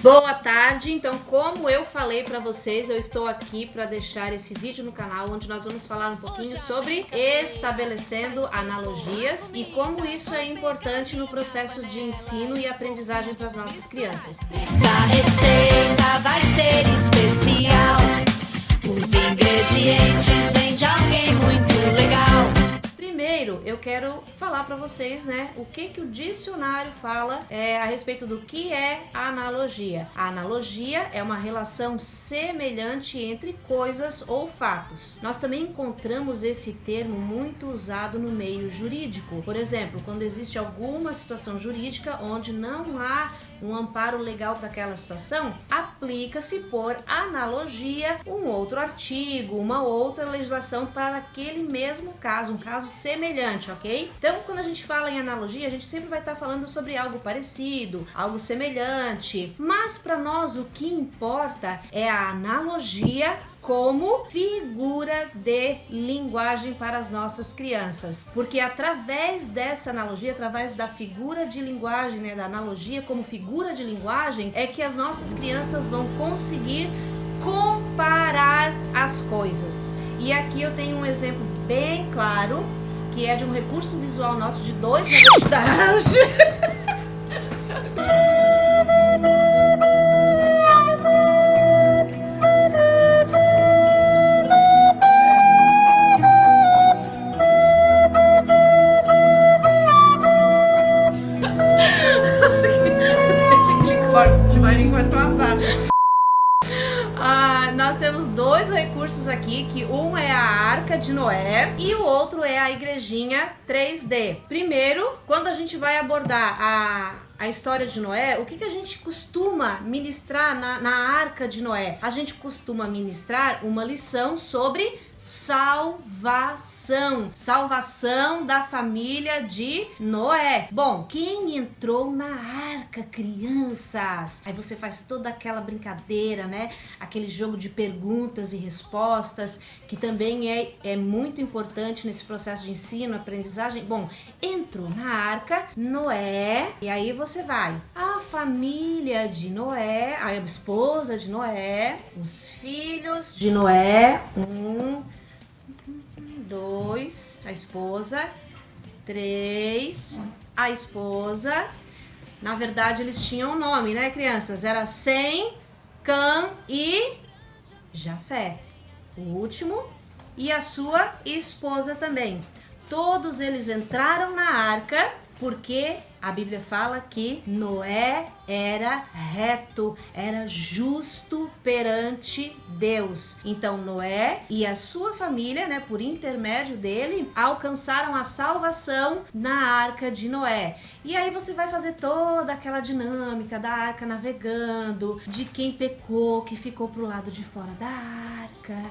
Boa tarde, então como eu falei pra vocês, eu estou aqui para deixar esse vídeo no canal onde nós vamos falar um pouquinho sobre estabelecendo analogias e como isso é importante no processo de ensino e aprendizagem para as nossas crianças. Essa receita vai ser especial, os ingredientes vêm de alguém muito legal. Primeiro, eu quero falar para vocês, né, o que o dicionário fala a respeito do que é a analogia. A analogia é uma relação semelhante entre coisas ou fatos. Nós também encontramos esse termo muito usado no meio jurídico. Por exemplo, quando existe alguma situação jurídica onde não há um amparo legal para aquela situação, aplica-se por analogia um outro artigo, uma outra legislação para aquele mesmo caso, um caso semelhante, ok? Então, quando a gente fala em analogia, a gente sempre vai estar falando sobre algo parecido, algo semelhante, mas para nós o que importa é a analogia como figura de linguagem para as nossas crianças, porque através dessa analogia, através da figura de linguagem, né, da analogia como figura de linguagem, é que as nossas crianças vão conseguir comparar as coisas. E aqui eu tenho um exemplo bem claro, que é de um recurso visual nosso de 2 anos. Nós temos 2 recursos aqui, que um é a Arca de Noé e o outro é a igrejinha 3D. Primeiro, quando a gente vai abordar a história de Noé, o que a gente costuma ministrar na Arca de Noé? A gente costuma ministrar uma lição sobre salvação. Salvação da família de Noé. Bom, quem entrou na arca, crianças? Aí você faz toda aquela brincadeira, né? Aquele jogo de perguntas e respostas, que também é muito importante nesse processo de ensino, aprendizagem. Bom, entrou na arca Noé, e aí você vai. A família de Noé, a esposa de Noé, os filhos de Noé, 2, a esposa, 3, a esposa. Na verdade, eles tinham um nome, né, crianças? Era Sem, Cã e Jafé. O último, e a sua esposa também. Todos eles entraram na arca porque a Bíblia fala que Noé era reto, era justo perante Deus. Então Noé e a sua família, né, por intermédio dele, alcançaram a salvação na arca de Noé. E aí você vai fazer toda aquela dinâmica da arca navegando, de quem pecou, que ficou pro lado de fora da arca.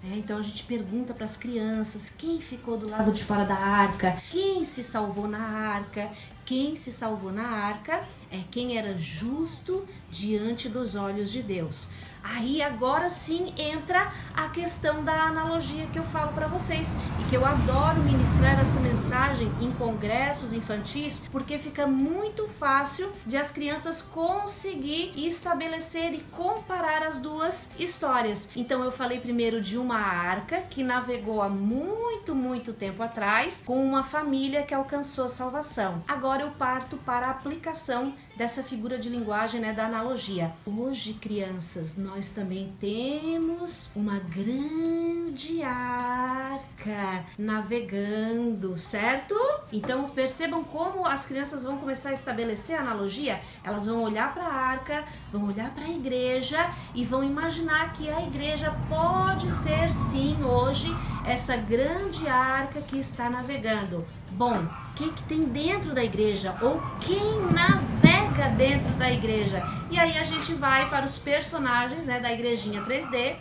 Então a gente pergunta para as crianças quem ficou do lado de fora da arca, quem se salvou na arca. Quem se salvou na arca é quem era justo diante dos olhos de Deus. Aí agora sim entra a questão da analogia que eu falo para vocês e que eu adoro ministrar essa mensagem em congressos infantis, porque fica muito fácil de as crianças conseguir estabelecer e comparar as duas histórias. Então eu falei primeiro de uma arca que navegou há muito tempo atrás com uma família que alcançou salvação. Agora eu parto para a aplicação dessa figura de linguagem, né, da analogia. Hoje, crianças, nós também temos uma grande arca navegando, certo? Então percebam como as crianças vão começar a estabelecer a analogia. Elas vão olhar para a arca, vão olhar para a igreja e vão imaginar que a igreja pode ser sim hoje essa grande arca que está navegando. Bom, o que tem dentro da igreja? Ou quem navega dentro da igreja? E aí a gente vai para os personagens, né, da igrejinha 3D.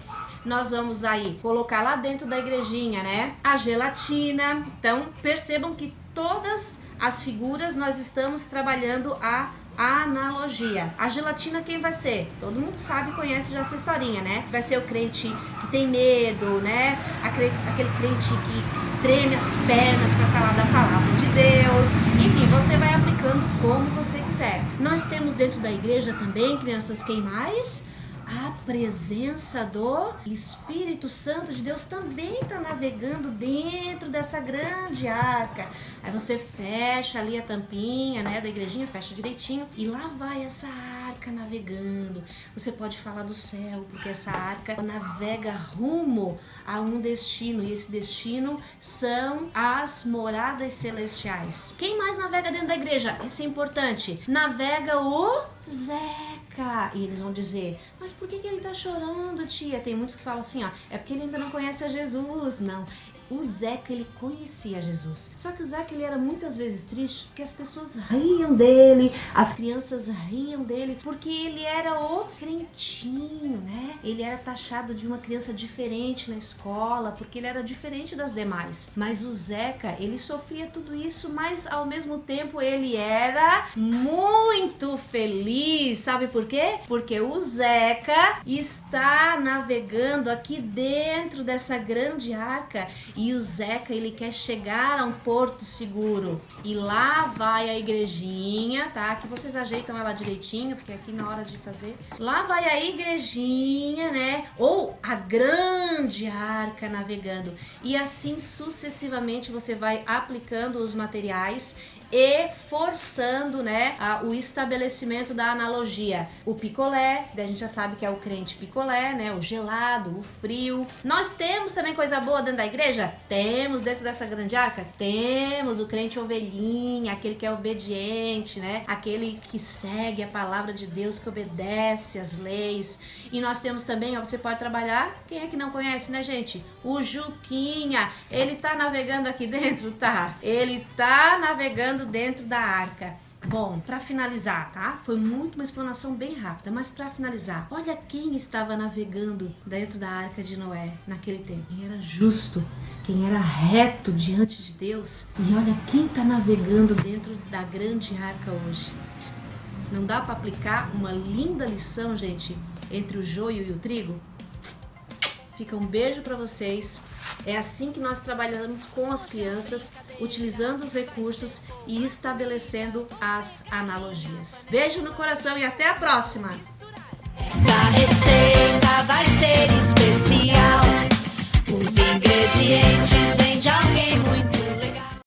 Nós vamos aí colocar lá dentro da igrejinha, né, a gelatina. Então percebam que todas as figuras nós estamos trabalhando a analogia. A gelatina quem vai ser? Todo mundo sabe, conhece já essa historinha, né? Vai ser o crente que tem medo, né? Aquele crente que treme as pernas para falar da palavra de Deus. Enfim, você vai aplicando como você quiser. Nós temos dentro da igreja também, crianças, quem mais? A presença do Espírito Santo de Deus também está navegando dentro dessa grande arca. Aí você fecha ali a tampinha, né, da igrejinha, fecha direitinho e lá vai essa arca navegando. Você pode falar do céu, porque essa arca navega rumo a um destino, e esse destino são as moradas celestiais. Quem mais navega dentro da igreja? Isso é importante. Navega o Zeca. E eles vão dizer, mas por que ele tá chorando, tia? Tem muitos que falam assim, ó, é porque ele ainda não conhece a Jesus. Não. O Zeca, ele conhecia Jesus. Só que o Zeca, ele era muitas vezes triste porque as pessoas riam dele, as crianças riam dele, porque ele era o crentinho, né? Ele era taxado de uma criança diferente na escola, porque ele era diferente das demais. Mas o Zeca, ele sofria tudo isso, mas ao mesmo tempo ele era muito feliz. Sabe por quê? Porque o Zeca está navegando aqui dentro dessa grande arca. E o Zeca, ele quer chegar a um porto seguro. E lá vai a igrejinha, tá? Aqui vocês ajeitam ela direitinho, porque aqui na hora de fazer... Lá vai a igrejinha, né? Ou a grande arca navegando. E assim sucessivamente você vai aplicando os materiais e forçando, né, o estabelecimento da analogia. O picolé, a gente já sabe que é o crente picolé, né, o gelado, o frio. Nós temos também coisa boa dentro da igreja? Temos dentro dessa grande arca? Temos o crente ovelhinha, aquele que é obediente, né, aquele que segue a palavra de Deus, que obedece às leis. E nós temos também, ó, você pode trabalhar, quem é que não conhece, né, gente? O Juquinha, ele tá navegando aqui dentro? Tá. Ele tá navegando dentro da arca. Bom, para finalizar, tá? Foi uma explanação bem rápida, mas para finalizar, olha quem estava navegando dentro da arca de Noé naquele tempo. Quem era justo, quem era reto diante de Deus. E olha quem está navegando dentro da grande arca hoje. Não dá para aplicar uma linda lição, gente, entre o joio e o trigo? Fica um beijo para vocês. É assim que nós trabalhamos com as crianças, utilizando os recursos e estabelecendo as analogias. Beijo no coração e até a próxima! Essa receita vai ser especial. Os ingredientes